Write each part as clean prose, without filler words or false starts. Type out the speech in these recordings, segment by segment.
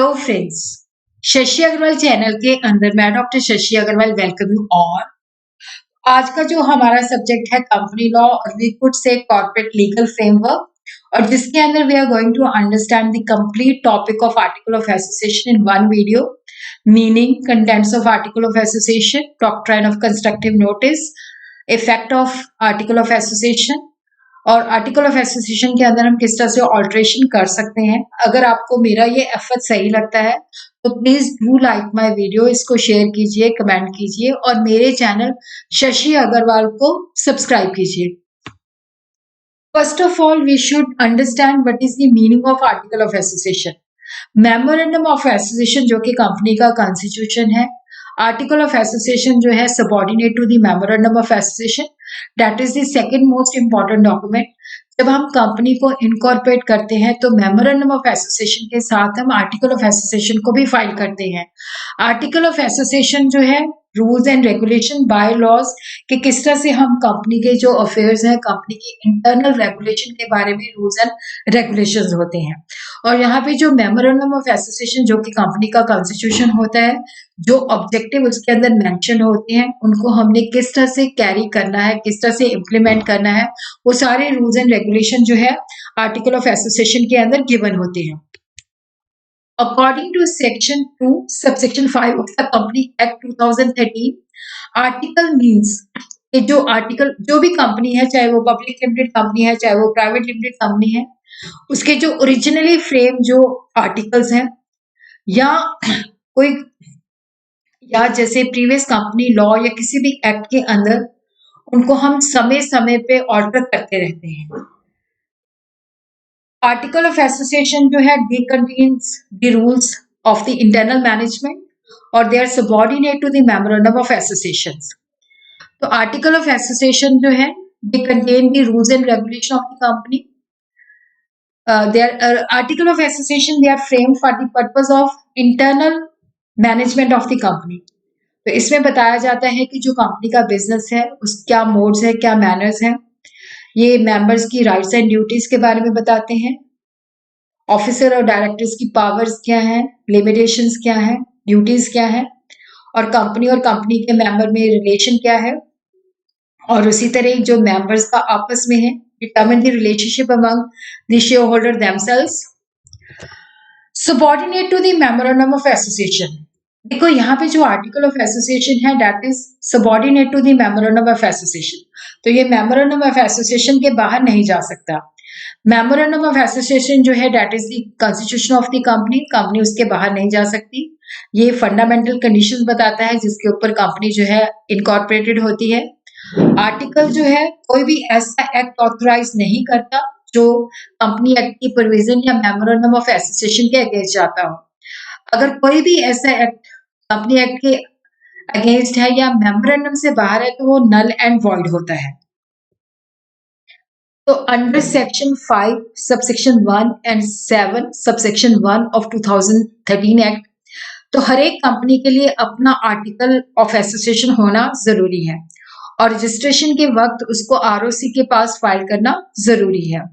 Hello friends, Shashi Agarwal channel के अंदर मैं doctor Shashi Agarwal welcome you all. आज का जो हमारा सब्जेक्ट है कंपनी लॉ और we could say corporate legal framework, और जिसके अंदर we are going to understand the complete topic of article of association in one video, meaning, contents of article of association, doctrine of constructive notice, effect of article of association और article of association के अंदर हम किस तरह से alteration कर सकते हैं। अगर आपको मेरा ये एफर्ट सही लगता है तो please do like my video, इसको शेयर कीजिए, कमेंट कीजिए और मेरे चैनल शशि अग्रवाल को सब्सक्राइब कीजिए। First of all we should understand what is the meaning of article of association. Memorandum of association जो कि कंपनी का कॉन्स्टिट्यूशन है, आर्टिकल ऑफ एसोसिएशन जो है subordinate to the memorandum of association, that is the second most important document. जब हम company को incorporate करते हैं तो मेमोरेंडम ऑफ एसोसिएशन के साथ हम आर्टिकल ऑफ एसोसिएशन को भी फाइल करते हैं। आर्टिकल ऑफ एसोसिएशन जो है rules and regulation, by laws कि किस तरह से हम कंपनी के जो अफेयर्स हैं, कंपनी की इंटरनल रेगुलेशन के बारे में रूल्स एंड रेगुलेशंस होते हैं। और यहाँ पे जो मेमोरेंडम ऑफ एसोसिएशन जो कि कंपनी का कॉन्स्टिट्यूशन होता है, जो ऑब्जेक्टिव उसके अंदर मेंशन होते हैं, उनको हमने किस तरह से कैरी करना है, किस तरह से इम्प्लीमेंट करना है, वो सारे रूल्स एंड रेगुलेशन जो है आर्टिकल ऑफ एसोसिएशन के अंदर गिवन होते हैं। According to Section 2, Subsection 5 of the Company Act 2013, article means कि जो आर्टिकल जो भी कंपनी है, चाहे वो पब्लिक लिमिटेड कंपनी है, चाहे वो प्राइवेट लिमिटेड कंपनी है, उसके जो ओरिजिनली फ्रेम जो आर्टिकल्स हैं या कोई या जैसे प्रीवियस कंपनी लॉ या किसी भी एक्ट के अंदर, उनको हम समय समय पे ऑल्टर करते रहते हैं। आर्टिकल ऑफ एसोसिएशन जो है they contents the rules of the internal management और they are subordinate to the memorandum of association. तो आर्टिकल ऑफ एसोसिएशन जो है they contain the rules and regulation of the company. Article of association they are framed for the purpose of internal management of the company. तो इसमें बताया जाता है कि जो कंपनी का बिजनेस है उस क्या मोड्स है, क्या मैनर्स हैं। ये मेंबर्स की राइट्स एंड ड्यूटीज के बारे में बताते हैं। ऑफिसर और डायरेक्टर्स की पावर्स क्या हैं, लिमिटेशंस क्या हैं, ड्यूटीज क्या हैं, और कंपनी के मेंबर में रिलेशन क्या है। और उसी तरह जो मेंबर्स का आपस में है, determine the relationship among the share holder themselves. Subordinate to the memorandum of association. देखो यहाँ पे जो आर्टिकल ऑफ एसोसिएशन है that is subordinate to the memorandum of association. तो ये मेमोरेंडम ऑफ एसोसिएशन के बाहर नहीं जा सकता। मेमोरेंडम ऑफ एसोसिएशन जो है that is the constitution of the company, company उसके बाहर नहीं जा सकती। ये फंडामेंटल कंडीशंस बताता है जिसके ऊपर कंपनी जो है इनकॉर्पोरेटेड होती है। आर्टिकल जो है कोई भी ऐसा एक्ट ऑथराइज नहीं करता जो कंपनी एक्ट की प्रोविजन या मेमोरेंडम ऑफ एसोसिएशन के अगेंस्ट जाता हो। अगर कोई भी ऐसा एक्ट कंपनी एक्ट के अगेंस्ट है या मेमोरेंडम से बाहर है तो वो नल एंड वॉइड होता है। तो under section 5 subsection 1 and 7 subsection 1 of 2013 act, तो हर एक कंपनी के लिए अपना आर्टिकल ऑफ एसोसिएशन होना जरूरी है और रजिस्ट्रेशन के वक्त उसको आरओसी के पास फाइल करना जरूरी है।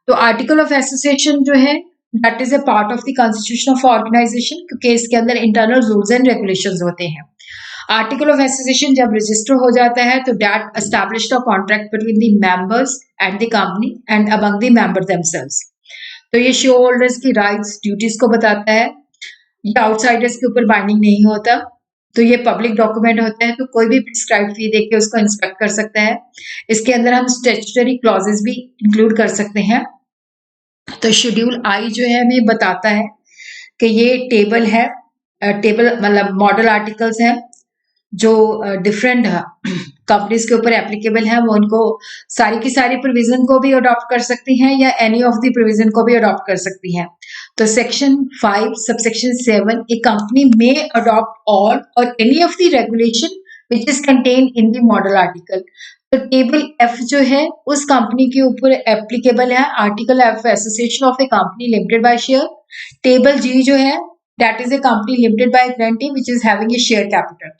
तो आर्टिकल ऑफ एसोसिएशन जो है that is a part of the constitution of organization, क्योंकि इसके अंदर इंटरनल रूल्स एंड रेगुलेशंस होते हैं। आर्टिकल ऑफ एसोसिएशन जब रजिस्टर हो जाता है तो that established a contract between the members and the company and among the member themselves. तो ये शेयर होल्डर्स की राइट्स, ड्यूटीज को बताता है। ये आउटसाइडर्स के ऊपर बाइंडिंग नहीं होता। तो ये पब्लिक डॉक्यूमेंट होता है, तो कोई भी प्रिस्क्राइब फी देके उसको इंस्पेक्ट कर सकता है। इसके अंदर हम स्टैट्यूटरी क्लॉजेस भी इंक्लूड कर सकते हैं। तो शेड्यूल आई जो है हमें बताता है कि ये टेबल है, टेबल मतलब मॉडल आर्टिकल्स हैं जो डिफरेंट कंपनीज के ऊपर एप्लीकेबल है। वो उनको सारी की सारी प्रोविजन को भी अडॉप्ट कर सकती हैं या एनी ऑफ द प्रोविजन को भी अडॉप्ट कर सकती हैं। तो सेक्शन 5 सबसेक्शन 7, ए कंपनी में अडॉप्ट ऑल और any of the regulation which is contain in the model article. तो टेबल एफ जो है उस कंपनी के ऊपर एप्लीकेबल है, article of association of a company limited by share. Table G जो है that is a company limited by guarantee which is having a share capital.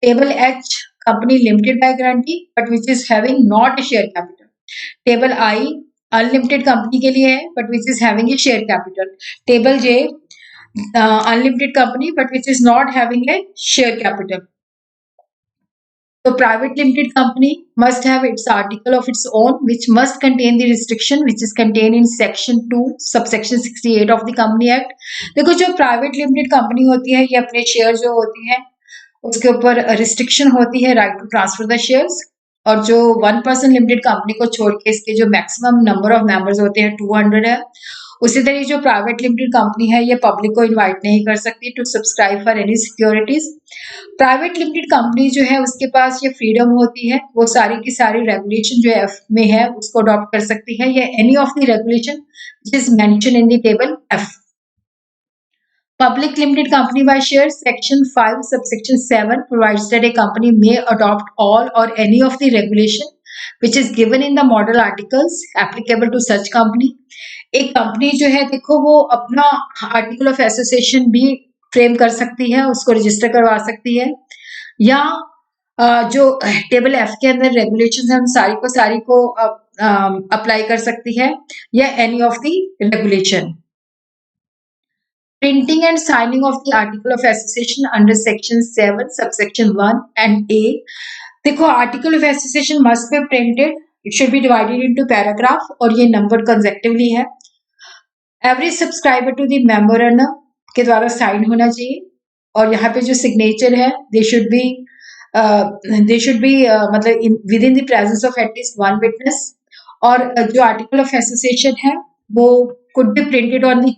Table H company limited by guarantee but which is having not a share capital. Table I unlimited company के लिए है but which is having a share capital. Table J unlimited company but which is not having a share capital. So private limited company must have its article of its own which must contain the restriction which is contained in section 2 subsection 68 of the Company Act. देखो जो private limited company होती है ये अपने share जो होती है उसके ऊपर रिस्ट्रिक्शन होती है right to transfer the shares, और जो 1% लिमिटेड कंपनी को छोड़ के इसके जो मैक्सिमम नंबर ऑफ मेंबर्स होते हैं 200 है। उसी तरह जो प्राइवेट लिमिटेड कंपनी है ये पब्लिक को इनवाइट नहीं कर सकती to subscribe for any securities. Private limited company जो है उसके पास ये फ्रीडम होती है वो सारी की सारी रेगुलेशन जो एफ में है उसको अडॉप्ट कर सकती है या any of the regulation which is mention in the table F. Public limited company by shares, section 5 subsection 7 provides that a company may adopt all or any of the regulation which is given in the model articles applicable to such company. एक company जो है देखो वो अपना article of association भी frame कर सकती है उसको रजिस्टर करवा सकती है या जो टेबल एफ के अंदर रेगुलेशंस हैं उन सारी को अप्लाई कर सकती है या any of the regulation. Printing and signing of the article of association under section 7 subsection 1 and A. देखो article of association must be printed, it should be divided into paragraph और ये numbered consecutively है। Every subscriber to the memorandum के द्वारा sign होना चाहिए और यहाँ पे जो सिग्नेचर है they should be मतलब within the presence of at least one witness। और जो article of association है वो could be printed on the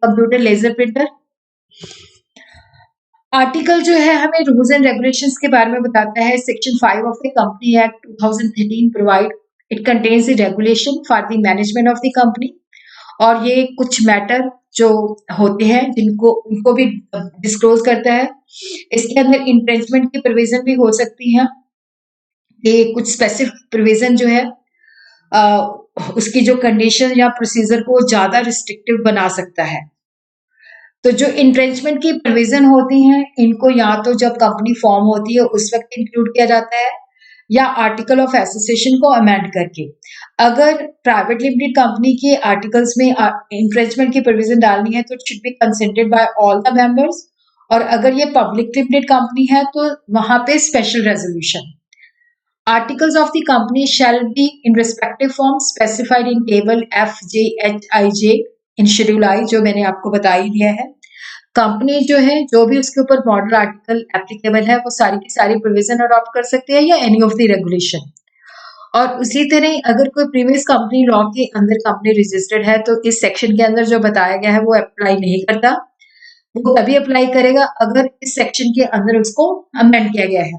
computer laser printer। Article जो है हमें रूल्स एंड रेगुलेशंस के बारे में बताता है। Section 5 of the company act 2013 provide it contains the regulation for the management of the company और ये कुछ मैटर जो होते हैं जिनको उनको भी डिस्क्लोज करता है। इसके अंदर इंट्रेंचमेंट की प्रोविजन भी हो सकती है। ये कुछ स्पेसिफिक प्रोविजन जो है उसकी जो कंडीशन या प्रोसीजर को ज्यादा रिस्ट्रिक्टिव बना सकता है। तो जो इंट्रेंचमेंट की प्रोविजन होती हैं इनको या तो जब कंपनी फॉर्म होती है उस वक्त इंक्लूड किया जाता है या आर्टिकल ऑफ एसोसिएशन को अमेंड करके। अगर प्राइवेट लिमिटेड कंपनी के आर्टिकल्स में इंट्रेंचमेंट की प्रोविजन डालनी है तो it should be consented by all the members और अगर ये पब्लिक लिमिटेड कंपनी है तो वहां पे special resolution. Articles of the company shall be in respective form specified in table F, J, H, I, J in schedule I जो मैंने आपको बता ही दिया है। कंपनी जो है जो भी उसके ऊपर मॉडल आर्टिकल एप्लीकेबल है वो सारी की सारी प्रोविजन अडॉप्ट कर सकते हैं या एनी ऑफ द रेगुलेशन। और उसी तरह अगर कोई प्रीवियस कंपनी लॉ के अंदर कंपनी रजिस्टर्ड है तो इस सेक्शन के अंदर जो बताया गया है वो अप्लाई नहीं करता, वो तभी अप्लाई करेगा अगर इस सेक्शन के अंदर उसको अमेंड किया गया है।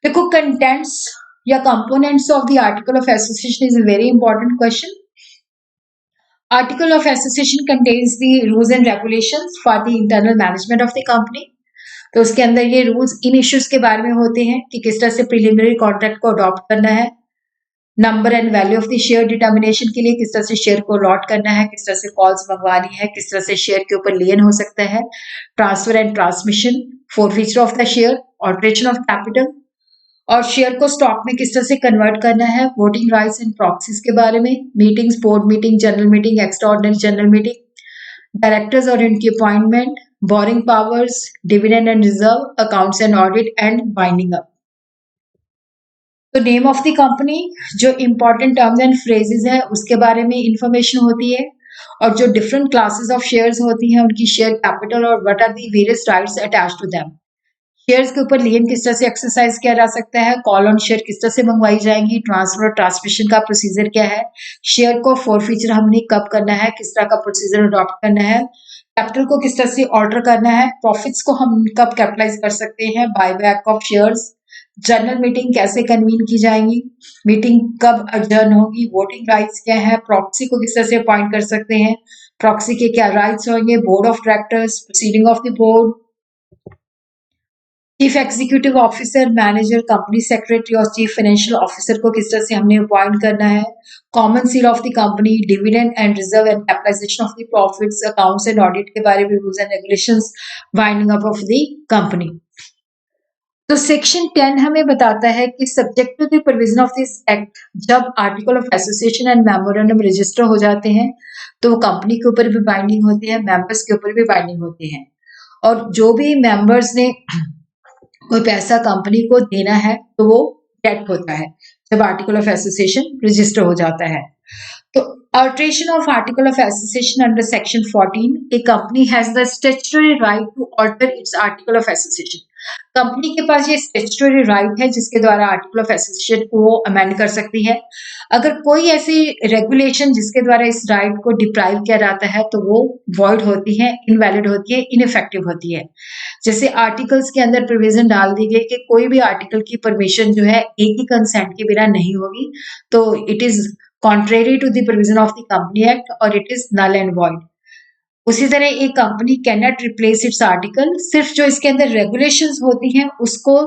देखो कंटेंट्स या components of the article of association is a very important question. Article of association contains the rules and regulations for the internal management of the company. तो उसके अंदर ये रूल्स इन इश्यूज के बारे में होते हैं कि किस तरह से प्रिलिमिनरी कॉन्ट्रैक्ट को अडॉप्ट करना है, number and value of the share determination के लिए किस तरह से शेयर को अलॉट करना है, किस तरह से कॉल्स मंगवानी है, किस तरह से शेयर के ऊपर लियन हो सकता है, transfer and transmission, forfeiture of the share, alteration of capital और शेयर को स्टॉक में किस तरह से कन्वर्ट करना है, वोटिंग राइट्स एंड प्रॉक्सीज के बारे में, meetings, board meeting, general meeting, extraordinary general meeting, directors और इनकी appointment, boring powers, dividend and reserve, accounts and audit and binding up. तो नेम ऑफ द कंपनी, जो इंपॉर्टेंट टर्म्स एंड फ्रेजेस है उसके बारे में इंफॉर्मेशन होती है और जो डिफरेंट क्लासेस ऑफ शेयर्स होती हैं उनकी शेयर कैपिटल और what are the various rights attached to them. Shares के ऊपर लियन किस तरह से एक्सरसाइज किया जा सकता है, कॉल ऑन शेयर किस तरह से मंगवाई जाएंगी, ट्रांसफर और ट्रांसमिशन का प्रोसीजर क्या है, शेयर को फॉरफीचर हमने कब करना है, किस तरह का प्रोसीजर अडॉप्ट करना है, कैपिटल को किस तरह से ऑल्टर करना है, प्रॉफिट्स को हम कब कैपिटलाइज कर सकते हैं, buy back of shares, general meeting कैसे कन्वीन की जाएंगी, मीटिंग कब अडजर्न होगी, वोटिंग राइट्स क्या है, प्रॉक्सी को किस तरह से अपॉइंट कर सकते हैं, प्रॉक्सी के क्या राइट्स होंगे, board of directors, proceeding of the board, chief executive officer, manager, company secretary और चीफ फाइनेंशियल ऑफिसर को किस तरह से हमने अपॉइंट करना है, common seal of the company, dividend and reserve and capitalization of the profits, accounts and audit के बारे में rules and regulations, winding up of the company. तो सेक्शन 10 हमें बताता है कि subject to the provision of this act, जब article of association and memorandum register हो जाते हैं तो वो कंपनी के ऊपर भी बाइंडिंग होती है, मेंबर्स के ऊपर भी बाइंडिंग होती है। और जो भी मेंबर्स ने कोई पैसा कंपनी को देना है तो वो डेट होता है जब आर्टिकल ऑफ एसोसिएशन रजिस्टर हो जाता है। तो alteration of article of association under section 14, a company has the statutory right to alter its article of association. Company के पास ये statutory right है जिसके द्वारा आर्टिकल ऑफ एसोसिएशन को वो अमेंड कर सकती है। अगर कोई ऐसी रेगुलेशन जिसके द्वारा इस राइट को डिप्राइव किया जाता है तो वो वॉइड होती है, इनवैलिड होती है, इनइफेक्टिव होती है। जैसे आर्टिकल्स के अंदर प्रोविजन डाल दी गई कि कोई भी आर्टिकल की परमिशन जो है एक ही कंसेंट के बिना नहीं होगी, तो it is contrary to the provision of the Company Act or it is null and void. उसी तरह एक company can not replace it's article, सिर्फ जो इसके अंदर रेगुलेशंस होती हैं उसको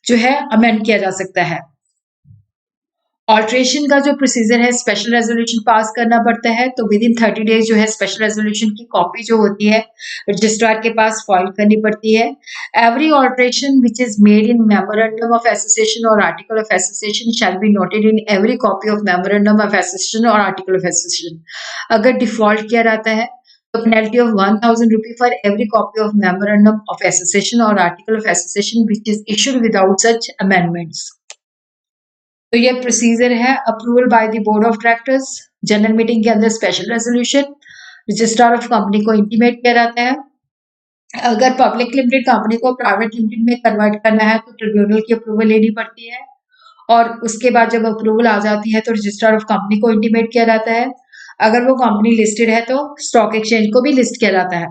जो है अमेंड किया जा सकता है। ऑल्ट्रेशन का जो प्रोसीजर है, स्पेशल रेजोल्यूशन पास करना पड़ता है, तो विद इन 30 डेज जो है स्पेशल रेजोल्यूशन की कॉपी जो होती है रजिस्ट्रार के पास फाइल करनी पड़ती है। Every alteration which is made in memorandum of association और article of association shall be noted in every copy of memorandum of association और आर्टिकल ऑफ एसोसिएशन। अगर डिफॉल्ट किया जाता है तो penalty of 1000 rupee for every copy of memorandum of association और article of association which is issued without such amendments. तो ये procedure है approval by the board of directors, general meeting के अंदर special resolution, registrar of company को intimate किया जाता है। अगर पब्लिक लिमिटेड कंपनी को प्राइवेट लिमिटेड में कन्वर्ट करना है तो ट्रिब्यूनल की अप्रूवल लेनी पड़ती है और उसके बाद जब अप्रूवल आ जाती है तो रजिस्ट्रार ऑफ कंपनी को इंटीमेट किया जाता है। अगर वो कंपनी लिस्टेड है तो स्टॉक एक्सचेंज को भी लिस्ट किया जाता है,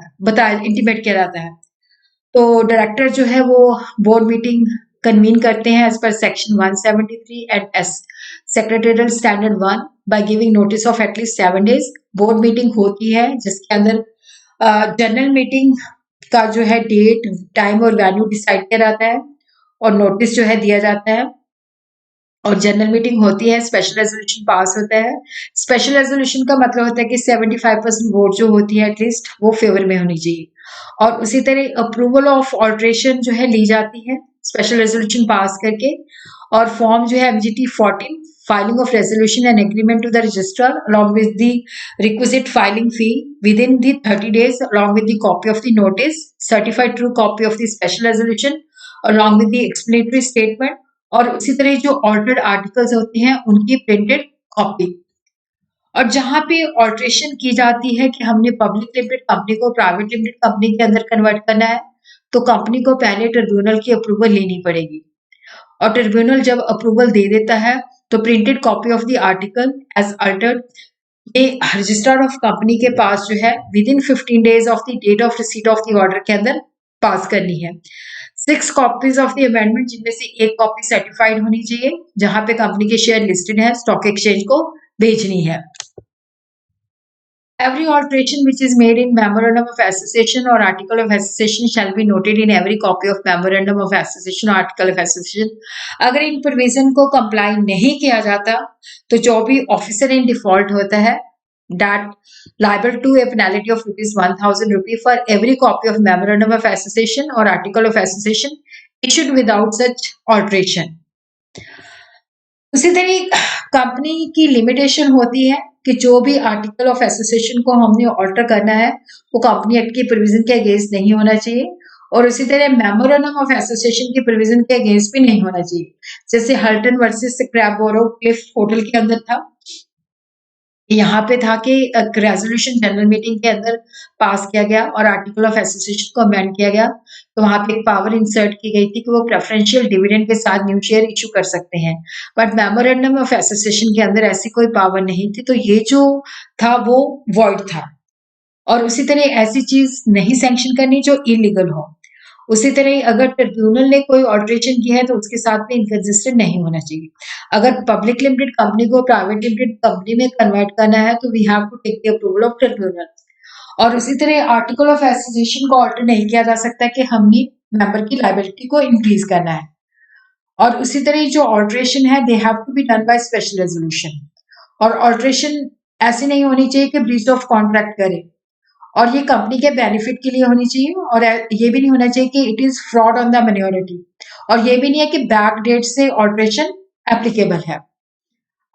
इंटीमेट किया जाता है। तो डायरेक्टर जो है वो बोर्ड मीटिंग कन्वीन करते हैं एज पर section 173 and S secretarial standard 1 by giving notice of at least 7 days. Board meeting होती है जिसके अंदर जनरल मीटिंग का जो है डेट, टाइम और वैन्यू डिसाइड किया जाता है और नोटिस जो है दिया जाता है और जनरल मीटिंग होती है, स्पेशल रेजोल्यूशन पास होता है। स्पेशल रेजोल्यूशन का मतलब होता है कि 75% वोट जो होती है एटलीस्ट वो फेवर में होनी चाहिए। और उसी तरह अप्रूवल ऑफ ऑल्ट्रेशन जो है ली जाती है स्पेशल रेजोल्यूशन पास करके, और फॉर्म जो है MGT 14 filing of resolution and agreement to the registrar along with the requisite filing fee within the 30 days along with the copy of the notice, certified true copy of the special resolution along with the explanatory statement, और उसी तरह जो altered articles होते हैं उनकी printed copy. और जहां पे ऑल्ट्रेशन की जाती है कि हमने पब्लिक लिमिटेड कंपनी को प्राइवेट लिमिटेड कंपनी के अंदर कन्वर्ट करना है तो कंपनी को पहले ट्रिब्यूनल की अप्रूवल लेनी पड़ेगी और ट्रिब्यूनल जब अप्रूवल दे देता है तो printed copy of the article as altered ये रजिस्ट्रार ऑफ कंपनी के पास जो है within 15 days of the date of receipt of the order के अंदर पास करनी है। 6 कॉपीज ऑफ द अमेंडमेंट जिनमें से एक कॉपी सर्टिफाइड होनी चाहिए जहां पे कंपनी के शेयर लिस्टेड है, स्टॉक एक्सचेंज को भेजनी है। Every alteration which is made in memorandum of association or article of association shall be noted in every copy of memorandum of association or article of association. अगर इन provision को comply नहीं किया जाता तो जो भी ऑफिसर इन डिफॉल्ट होता है that liable to a penalty of ₹1000 for every copy of memorandum of association or article of association issued without such alteration. उसी तरह कंपनी की लिमिटेशन होती है कि जो भी आर्टिकल ऑफ एसोसिएशन को हमने ऑल्टर करना है वो कंपनी एक्ट के प्रोविजन के अगेंस्ट नहीं होना चाहिए और उसी तरह मेमोरेंडम ऑफ एसोसिएशन के प्रोविजन के अगेंस्ट भी नहीं होना चाहिए। जैसे हल्टन वर्सेस क्रैबबोरो क्लिफ होटल के अंदर था, यहाँ पे था कि रेजोल्यूशन जनरल मीटिंग के अंदर पास किया गया और आर्टिकल ऑफ एसोसिएशन को अमेंड किया गया, तो वहां पे एक पावर इंसर्ट की गई थी कि वो प्रेफरेंशियल डिविडेंड के साथ न्यू शेयर इशू कर सकते हैं, बट मेमोरेंडम ऑफ एसोसिएशन के अंदर ऐसी कोई पावर नहीं थी, तो ये जो था वो वॉइड था। और उसी तरह ऐसी चीज नहीं सैंक्शन करनी जो इलीगल हो। उसी तरह अगर ट्रिब्यूनल ने कोई ऑल्ट्रेशन की है तो उसके साथ में इनकंसिस्टेंट नहीं होना चाहिए। अगर पब्लिक लिमिटेड कंपनी को प्राइवेट लिमिटेड कंपनी में कन्वर्ट करना है तो we have to take the approval of tribunal. और उसी तरह आर्टिकल ऑफ एसोसिएशन को ऑल्टर नहीं किया जा सकता कि हमने मेंबर की लायबिलिटी को इंक्रीज करना है। और उसी तरह जो ऑल्ट्रेशन है they have to be done by special resolution. और ऑल्ट्रेशन ऐसी नहीं होनी चाहिए कि ब्रीच ऑफ कॉन्ट्रैक्ट करे, और ये कंपनी के बेनिफिट के लिए होनी चाहिए, और ये भी नहीं होना चाहिए कि it is fraud on the minority. और ये भी नहीं है कि बैक डेट से ऑल्ट्रेशन एप्लीकेबल है।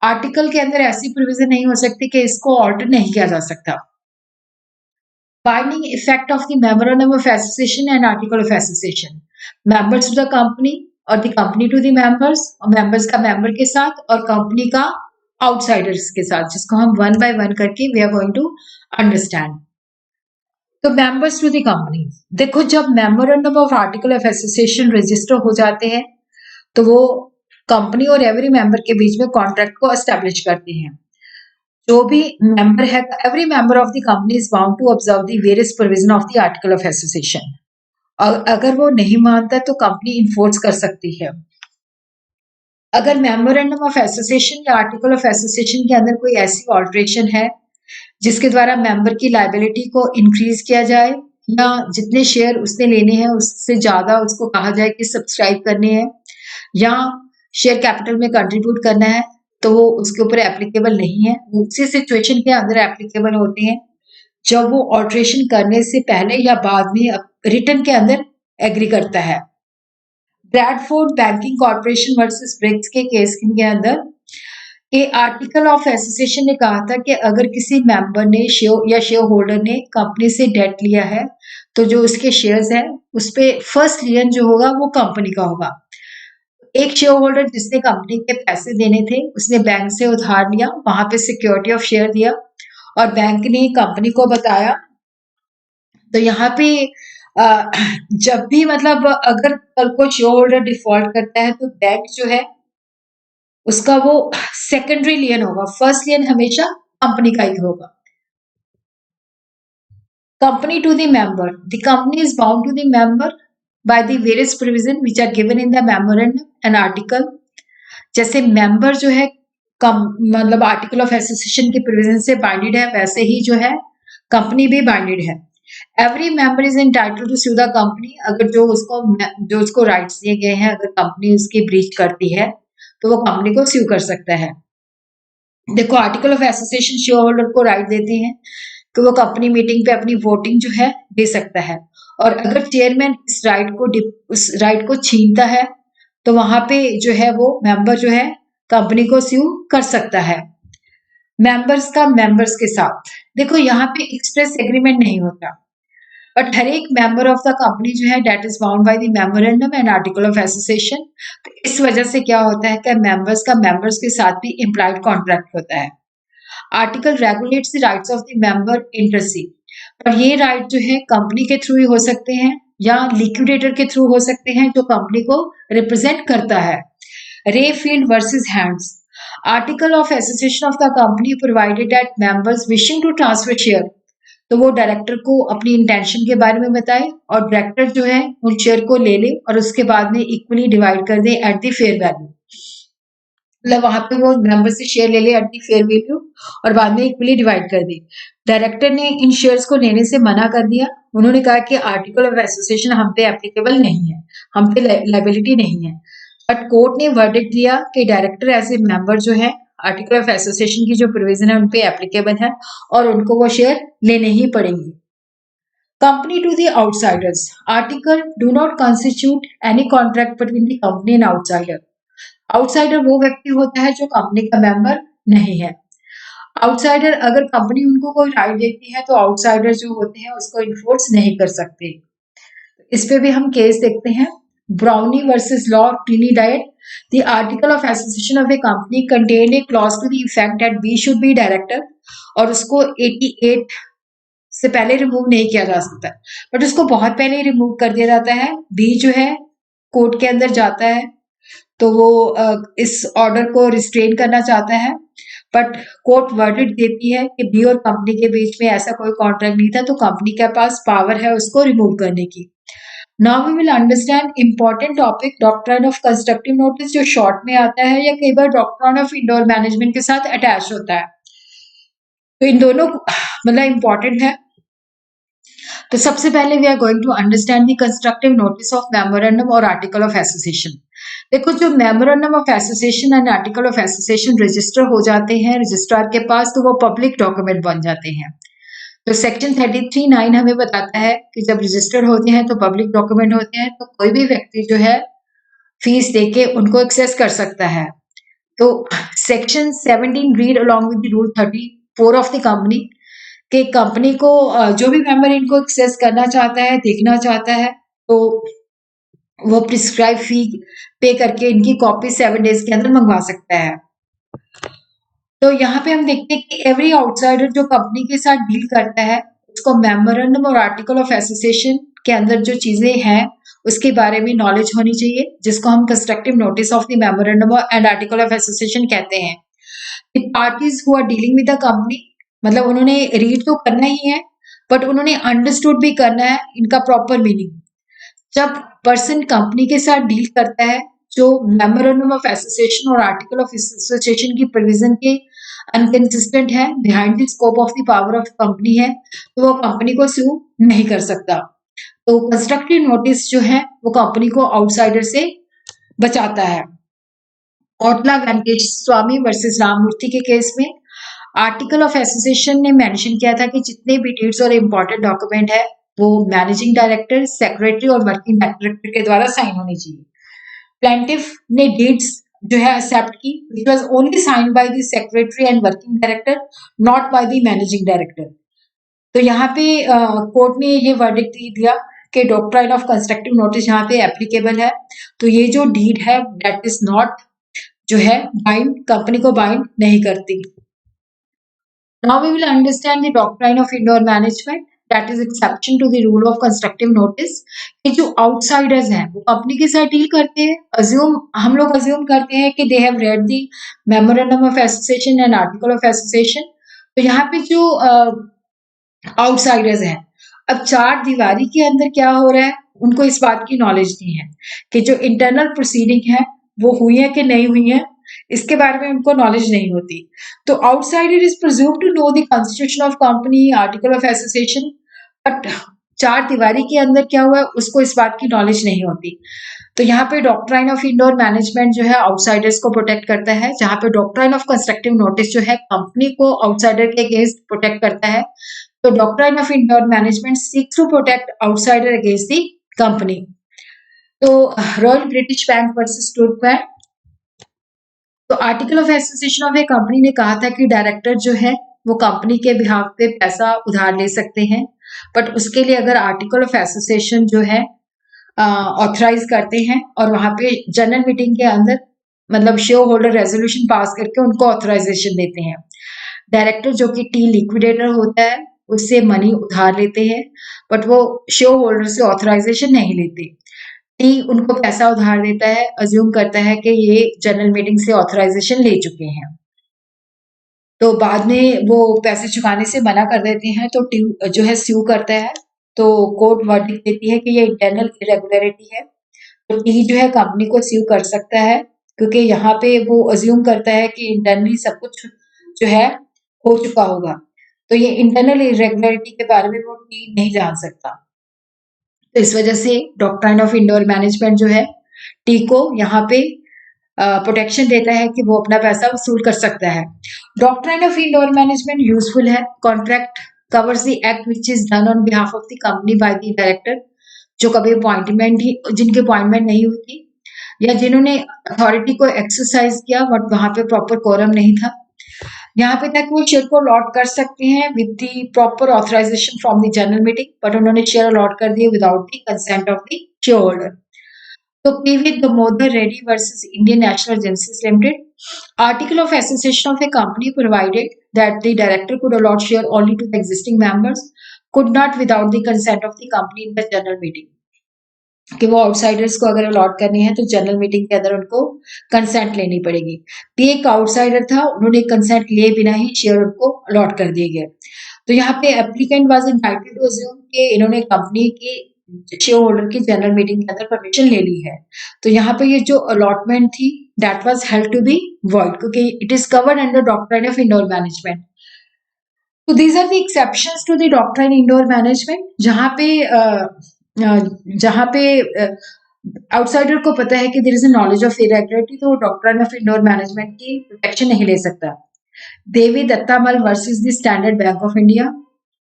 आर्टिकल के अंदर ऐसी प्रोविजन नहीं हो सकती कि इसको ऑल्टर नहीं किया जा सकता। Binding effect of the memorandum of association and article of association, members to the company और the company to the members, और मेंबर्स का मेंबर के साथ और कंपनी का आउटसाइडर्स के साथ, जिसको हम वन बाय वन करके we are going to understand. तो मेंबर्स टू द कंपनी, देखो जब memorandum of article of association register हो जाते हैं तो वो कंपनी और एवरी मेंबर के बीच में कॉन्ट्रैक्ट को एस्टेब्लिश करते हैं। जो भी मेंबर है, every member of the company is bound to observe the various provision of the article of association. और अगर वो नहीं मानता तो कंपनी इन्फोर्स कर सकती है। अगर मेमोरेंडम ऑफ एसोसिएशन या आर्टिकल ऑफ एसोसिएशन के अंदर कोई ऐसी ऑल्ट्रेशन है जिसके द्वारा मेंबर की लायबिलिटी को इंक्रीज किया जाए या जितने शेयर उसने लेने हैं उससे ज्यादा उसको कहा जाए कि सब्सक्राइब करने हैं या शेयर कैपिटल में कंट्रीब्यूट करना है, तो वो उसके ऊपर एप्लीकेबल नहीं है। उसी सिचुएशन के अंदर एप्लीकेबल होते हैं जब वो ऑल्ट्रेशन करने से पहले या बाद में रिटर्न के अंदर एग्री करता है। Bradford banking corporation versus Briggs के केस के अंदर ये आर्टिकल ऑफ एसोसिएशन ने कहा था कि अगर किसी मेंबर ने शेयर या शेयर होल्डर ने कंपनी से डेट लिया है तो जो उसके शेयर्स हैं उस पे फर्स्ट लियन जो होगा वो कंपनी का होगा। एक शेयर होल्डर जिसने कंपनी के पैसे देने थे उसने बैंक से उधार लिया, वहां पे सिक्योरिटी ऑफ शेयर दिया और बैंक ने कंपनी को बताया। तो यहाँ पे जब भी मतलब अगर कल को शेयर होल्डर डिफॉल्ट करता है तो बैंक जो है उसका वो सेकेंडरी लियन होगा, फर्स्ट लियन हमेशा कंपनी का ही होगा। Company to the member, the company is bound to the member by the various provision which are given in the memorandum and article. जैसे मेंबर जो है कम मतलब आर्टिकल ऑफ एसोसिएशन के प्रोविजन से बाइंडेड है, वैसे ही जो है कंपनी भी बाइंडेड है। Every member is entitled to sue the company, अगर जो उसको राइट्स दिए गए हैं अगर कंपनी उसकी ब्रीच करती है तो वो कंपनी को स्यू कर सकता है। देखो article of association share holder को राइट देती है कि वो कंपनी मीटिंग पे अपनी वोटिंग जो है दे सकता है, और अगर चेयरमैन उस राइट को छीनता है तो वहां पे जो है वो मेंबर जो है कंपनी को स्यू कर सकता है। मेंबर्स का मेंबर्स के साथ, देखो यहाँ पे एक्सप्रेस एग्रीमेंट नहीं होता बट हर एक मेंबर ऑफ द कंपनी जो है that is bound by the memorandum and article of association. तो इस वजह से क्या होता है कि मेंबर्स का मेंबर्स के साथ भी इम्प्लाइड कॉन्ट्रैक्ट होता है। Article regulates the rights of the member inter se, पर ये राइट जो है कंपनी के थ्रू ही हो सकते हैं या लिक्विडेटर के थ्रू हो सकते हैं जो कंपनी को रिप्रेजेंट करता है। Rayfield versus Hands, article of association of the company provided that members wishing to transfer share, तो वो डायरेक्टर को अपनी इंटेंशन के बारे में बताए और डायरेक्टर जो है उन शेयर को ले ले और उसके बाद में इक्वली डिवाइड कर दे एट द फेयर वैल्यू। मतलब वहां पे वो मेंबर से शेयर ले ले एट दी फेयर वैल्यू और बाद में इक्वली डिवाइड कर दी। डायरेक्टर ने इन शेयर्स को लेने से मना कर दिया, उन्होंने कहा कि आर्टिकल ऑफ एसोसिएशन हम पे एप्लीकेबल नहीं है, हम पे लाइबिलिटी नहीं है। बट कोर्ट ने वर्डिक्ट दिया कि डायरेक्टर एज ए मेंबर जो है आर्टिकल ऑफ एसोसिएशन की जो प्रोविजन है उन पे एप्लीकेबल है और उनको वो शेयर लेने ही पड़ेंगे। Company to the outsiders, article do not constitute any contract between the company and outsider. Outsider वो व्यक्ति होता है जो कंपनी का मेंबर नहीं है। आउटसाइडर अगर कंपनी उनको कोई राइट देती है तो आउटसाइडर जो होते हैं उसको इन्फोर्स नहीं कर सकते। इस पे भी हम केस देखते हैं, Browne versus La Trinidad. The article of association of a company contain a clause to the effect that B should be director, और उसको 88 से पहले रिमूव नहीं किया जा सकता, बट उसको बहुत पहले ही रिमूव कर दिया जाता है। बी जो है कोर्ट के अंदर जाता है तो वो इस ऑर्डर को रिस्ट्रेन करना चाहता है, बट कोर्ट वर्डिक्ट देती है कि बी और कंपनी के बीच में ऐसा कोई कॉन्ट्रैक्ट नहीं था तो कंपनी के पास पावर है उसको रिमूव करने की। Now we will understand important topic doctrine of constructive notice, जो शॉर्ट में आता है या कई बार डॉक्ट्राइन ऑफ इंडोर मैनेजमेंट के साथ अटैच होता है। तो इन दोनों मतलब इंपॉर्टेंट है। तो सबसे पहले we are going to understand the constructive notice of memorandum और आर्टिकल ऑफ एसोसिएशन। देखो जो memorandum of association and article of association register हो जाते हैं रजिस्ट्रार के पास तो वो पब्लिक डॉक्यूमेंट बन जाते हैं। तो सेक्शन 33(9) हमें बताता है कि जब रजिस्टर्ड होते हैं तो पब्लिक डॉक्यूमेंट होते हैं, तो कोई भी व्यक्ति जो है फीस देके उनको एक्सेस कर सकता है। तो section 17 read along with the rule 34 of the company कि कंपनी को जो भी मेंबर इनको एक्सेस करना चाहता है, देखना चाहता है, तो वो प्रिस्क्राइब फी पे करके इनकी कॉपी 7 डेज के अंदर मंगवा सकता है। तो यहाँ पे हम देखते हैं कि एवरी आउटसाइडर जो कंपनी के साथ डील करता है, उसको मेमोरेंडम और आर्टिकल ऑफ एसोसिएशन के अंदर जो चीजें हैं उसके बारे में नॉलेज होनी चाहिए, जिसको हम constructive notice of the memorandum and article of association कहते हैं। The parties who are dealing with the company, मतलब उन्होंने रीड तो करना ही है, बट उन्होंने अंडरस्टूड भी करना है इनका प्रॉपर मीनिंग। जब पर्सन कंपनी के साथ डील करता है, जो मेमोरेंडम ऑफ एसोसिएशन और आर्टिकल ऑफ एसोसिएशन की प्रोविजन के अनकंसिस्टेंट है, behind the scope of the power of company है, तो वो कंपनी को सू नहीं कर सकता। तो कंस्ट्रक्टिव नोटिस जो है वो कंपनी को आउटसाइडर से बचाता है। कोटला वेंकटेश स्वामी वर्सेस राममूर्ति के केस में आर्टिकल ऑफ एसोसिएशन ने मेंशन किया था कि जितने भी डीड्स और इम्पोर्टेंट डॉक्यूमेंट है वो मैनेजिंग डायरेक्टर, सेक्रेटरी और वर्किंग डायरेक्टर के द्वारा साइन होनी चाहिए। प्लेंटिफ ने डीड्स जो है एक्सेप्ट की, it was only signed by the secretary and working director, not by the managing director. तो यहाँ पे कोर्ट ने ये वर्डिक्ट दिया कि डॉक्ट्राइन ऑफ कंस्ट्रक्टिव नोटिस यहाँ पे एप्लीकेबल है। तो ये जो डीड है दैट इज नॉट जो है बाइंड, कंपनी को बाइंड नहीं करती। Now we will understand the doctrine of indoor management, that is exception to the rule of constructive notice। कि जो आउटसाइडर्स हैं वो कंपनी के साथ डील करते हैं, हम लोग अज्यूम करते हैं कि they have read the memorandum of association and article of association. तो यहाँ पे जो आउटसाइडर्स हैं, अब चार दीवारी के अंदर क्या हो रहा है उनको इस बात की नॉलेज नहीं है कि जो इंटरनल प्रोसीडिंग है वो हुई है कि नहीं हुई है, इसके बारे में उनको नॉलेज नहीं होती। तो outsider is presume to know the constitution of company, article of association, but चार दीवारी के अंदर क्या हुआ है उसको इस बात की नॉलेज नहीं होती। तो यहाँ पे डॉक्ट्राइन ऑफ इंडोर मैनेजमेंट जो है आउटसाइडर्स को प्रोटेक्ट करता है, जहां पे डॉक्ट्राइन ऑफ कंस्ट्रक्टिव नोटिस जो है कंपनी को आउटसाइडर के अगेंस्ट प्रोटेक्ट करता है। तो doctrine of indoor management seeks to protect outsider against the company. तो Royal British Bank versus Turquand bank, तो article of association of a company ने कहा था कि डायरेक्टर जो है वो कंपनी के बिहाफ पे पैसा उधार ले सकते हैं, बट उसके लिए अगर आर्टिकल ऑफ एसोसिएशन जो है ऑथराइज करते हैं और वहां पे जनरल मीटिंग के अंदर मतलब शेयर होल्डर रेजोल्यूशन पास करके उनको ऑथराइजेशन देते हैं। डायरेक्टर जो कि टी लिक्विडेटर होता है उससे मनी उधार लेते हैं, बट वो शेयर होल्डर से ऑथराइजेशन नहीं लेते। टी उनको पैसा उधार देता है, अज्यूम करता है कि ये जनरल मीटिंग से ऑथराइजेशन ले चुके हैं, तो बाद में वो पैसे चुकाने से मना कर देते हैं, तो टी जो है स्यू करता है। तो कोर्ट वर्डिक्ट देती है कि ये इंटरनल इरेगुलरिटी है, तो टी जो है कंपनी को स्यू कर सकता है, क्योंकि यहाँ पे वो अज्यूम करता है कि इंटरनली सब कुछ जो है हो चुका होगा। तो ये इंटरनल इरेगुलरिटी के बारे में वो टी नहीं जान सकता। तो इस वजह से डॉक्ट्राइन ऑफ इंडोर मैनेजमेंट जो है टी को यहाँ पे प्रोटेक्शन देता है कि वो अपना पैसा वसूल कर सकता है। Doctrine of indoor management useful है। Contract covers the act which is done on behalf of the company by the director, जो कभी अपॉइंटमेंट ही जिनकी अपॉइंटमेंट नहीं हुई थी या जिन्होंने अथॉरिटी को एक्सरसाइज किया बट वहां पे प्रॉपर कोरम नहीं था। यहाँ पे तक वो शेयर को अलॉट कर सकते हैं with the proper authorisation from the general meeting, but उन्होंने शेयर अलॉट कर दिए without the consent of the share holder. तो PV Damodar Reddy versus Indian national agencies limited, article of association of a company provided that the director could allot share only to the existing members, could not without the consent of the company in the general meeting। कि वो outsiders को अगर allot करनी है तो general meeting के अंदर उनको कंसेंट लेनी पड़ेगी। भी एक आउटसाइडर था, उन्होंने कंसेंट लिए बिना ही शेयर उनको अलॉट कर दिए गए। तो यहाँ पे applicant was entitled to assume कि इन्होंने कंपनी की शेयर होल्डर की जनरल मीटिंग के अंदर परमिशन ले ली है। तो यहाँ पे ये जो अलॉटमेंट थी that was held to be void, क्योंकि it is covered under doctrine of indoor management. तो these are the exceptions to the doctrine indoor management, जहाँ पे आउटसाइडर को पता है कि there is a knowledge of irregularity, तो डॉक्ट्राइन ऑफ इंडोर मैनेजमेंट की प्रोटेक्शन नहीं ले सकता। Devi Dattamal versus the Standard Bank of India,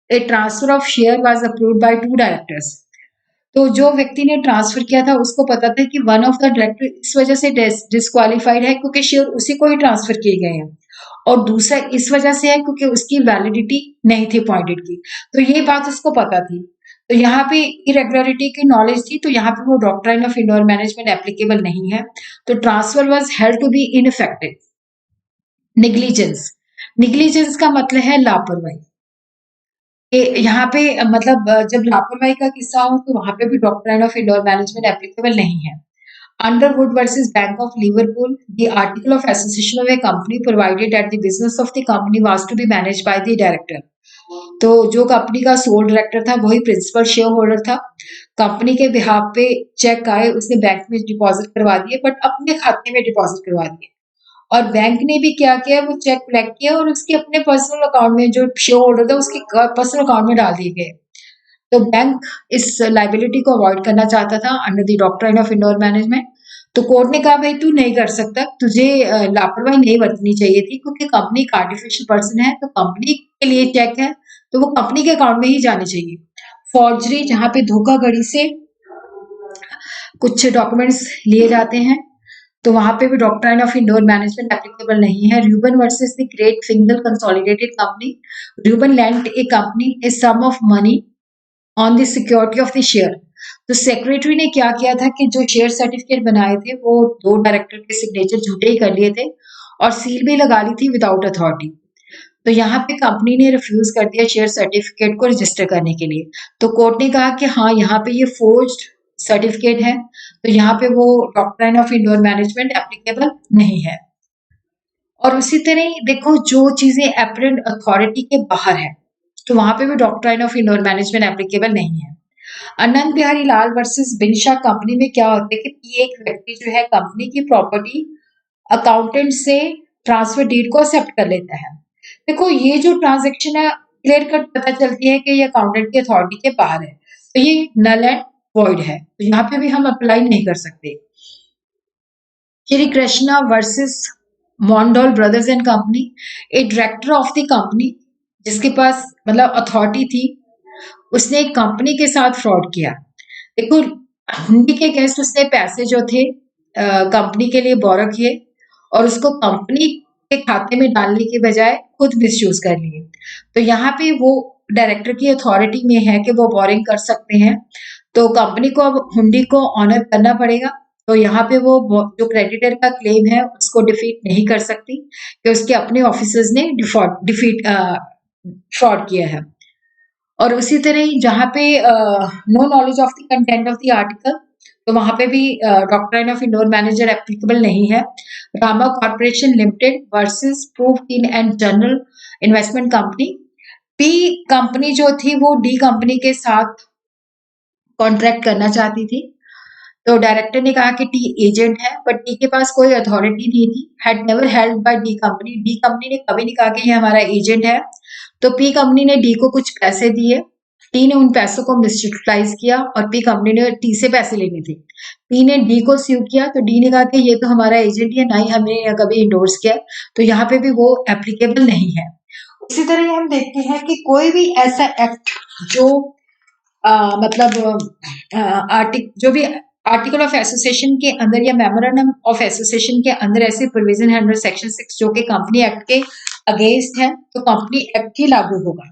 a transfer of share was approved by two directors। तो जो व्यक्ति ने ट्रांसफर किया था उसको पता था कि वन ऑफ द डायरेक्टर इस वजह से डिस्क्वालिफाइड है क्योंकि शेयर उसी को ही ट्रांसफर किए गए हैं, और दूसरा इस वजह से है क्योंकि उसकी वैलिडिटी नहीं थी अपॉइंटेड की। तो ये बात उसको पता थी। तो यहाँ पे इरेगुलरिटी की नॉलेज थी, तो यहाँ पे वो doctrine of indoor management applicable नहीं है। तो transfer was held to be ineffective. Negligence, negligence का मतलब है लापरवाही। यहाँ पे मतलब जब लापरवाही का किस्सा हो तो वहां पे भी doctrine of indoor management applicable नहीं है। Underwood versus Bank of Liverpool, the article of association of a company provided that the business of the company was to be managed by the director. तो जो company का soul director था वही principal share holder था। Company के behalf पे check आए, उसने बैंक में डिपॉजिट करवा दिए, बट अपने खाते में डिपॉजिट करवा दिए। और बैंक ने भी क्या किया, वो चेक कलेक्ट किया और उसके अपने पर्सनल अकाउंट में, जो शेयर होल्डर था उसके पर्सनल अकाउंट में डाल दिए गए। तो बैंक इस लाइबिलिटी को अवॉइड करना चाहता था under the doctrine of indoor management. तो कोर्ट ने कहा भाई तू नहीं कर सकता, तुझे लापरवाही नहीं बरतनी चाहिए थी क्योंकि कंपनी एक आर्टिफिशियल पर्सन है, तो कंपनी के लिए चेक है तो वो कंपनी के अकाउंट में ही जाने चाहिए। फॉर्जरी, जहां पे धोखाधड़ी से कुछ डॉक्यूमेंट्स लिए जाते हैं, तो वहां पे भी doctrine of indoor management applicable नहीं है। Ruben versus the Great Fingall Consolidated company, Ruben lent a company a sum of money on the security of the share. तो सेक्रेटरी ने क्या किया था कि जो शेयर सर्टिफिकेट बनाए थे वो दो डायरेक्टर के सिग्नेचर झूठे ही कर लिए थे और सील भी लगा ली थी विदाउट अथॉरिटी। तो यहाँ पे कंपनी ने रिफ्यूज कर दिया शेयर सर्टिफिकेट को रजिस्टर करने के लिए। तो कोर्ट ने कहा कि हाँ यहाँ पे ये फोर्ज्ड सर्टिफिकेट है, तो यहाँ पे वो doctrine of indoor management applicable नहीं है। और उसी तरह ही देखो, जो चीजें एपरेंट अथॉरिटी के बाहर है तो वहां पे भी doctrine of indoor management applicable नहीं है। आनंद बिहारी लाल वर्सेस बिनशा कंपनी में क्या होता है कि एक व्यक्ति जो है कंपनी की प्रॉपर्टी अकाउंटेंट से ट्रांसफर डीड को एक्सेप्ट कर लेता है। देखो ये जो ट्रांजैक्शन है क्लियर कट पता चलती है कि ये अकाउंटेंट की अथॉरिटी के बाहर है, तो ये नल एंड वॉइड है, तो यहाँ पे भी हम अप्लाई नहीं कर सकते। Shri Krishna versus Mondal Brothers and Company, a director of the company जिसके पास मतलब अथॉरिटी थी, उसने एक कंपनी के साथ फ्रॉड किया। देखो हुंडी के अगेंस्ट उसने पैसे जो थे कंपनी के लिए बोरो किए और उसको कंपनी के खाते में डालने के बजाय खुद मिसयूज कर लिए। तो यहाँ पे वो डायरेक्टर की अथॉरिटी में है कि वो बोरिंग कर सकते हैं, तो कंपनी को अब हुंडी को ऑनर करना पड़ेगा। तो यहाँ पे वो जो क्रेडिटर का क्लेम है उसको डिफीट नहीं कर सकती कि उसके अपने ऑफिसर्स ने फ्रॉड किया है। और उसी तरह ही जहाँ पे no knowledge of the content of the article, तो वहां पे भी doctrine of indoor manager applicable नहीं है। Rama corporation limited versus Proved Tin and general investment company, P company जो थी वो डी कंपनी के साथ कॉन्ट्रैक्ट करना चाहती थी। तो डायरेक्टर ने कहा कि टी एजेंट है, बट टी के पास कोई अथॉरिटी नहीं थी, had never held by D company. D company ने कभी नहीं कहा कि ये हमारा एजेंट है। तो पी कंपनी ने डी को कुछ पैसे दिए, टी ने उन पैसों को मिसयूटिलाइज किया और पी कंपनी ने टी से पैसे लेने थे। पी ने डी को स्यू किया, तो डी ने कहा कि ये तो हमारा एजेंट है, ना ही हमने कभी इंडोर्स किया, तो यहाँ पे भी वो एप्लीकेबल नहीं है। उसी तरह हम देखते हैं कि कोई भी ऐसा एक्ट जो मतलब जो भी आर्टिकल ऑफ एसोसिएशन के अंदर या मेमोरेंडम ऑफ एसोसिएशन के अंदर ऐसे प्रोविजन है अंडर सेक्शन 6 जो कि कंपनी एक्ट के अगेंस्ट है, तो कंपनी एक्ट ही लागू होगा।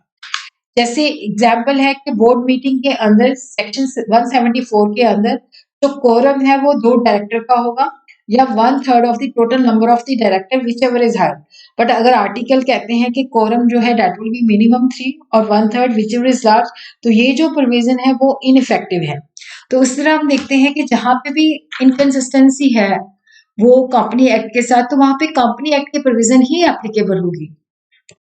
जैसे एग्जाम्पल है कि बोर्ड मीटिंग के अंदर सेक्शन 174 के अंदर जो कोरम है वो 2 डायरेक्टर का होगा या 1/3 of the total number of the director whichever is higher. But अगर आर्टिकल कहते हैं कि कोरम जो है दैट विल बी मिनिमम 3 और 1/3 विच एवर इज लार्ज, तो ये जो प्रोविजन है वो इनइफेक्टिव है। तो उस तरह हम देखते हैं कि जहां पे भी इनकंसिस्टेंसी है वो कंपनी एक्ट के साथ, तो वहां पे कंपनी एक्ट की प्रोविजन ही एप्लीकेबल होगी।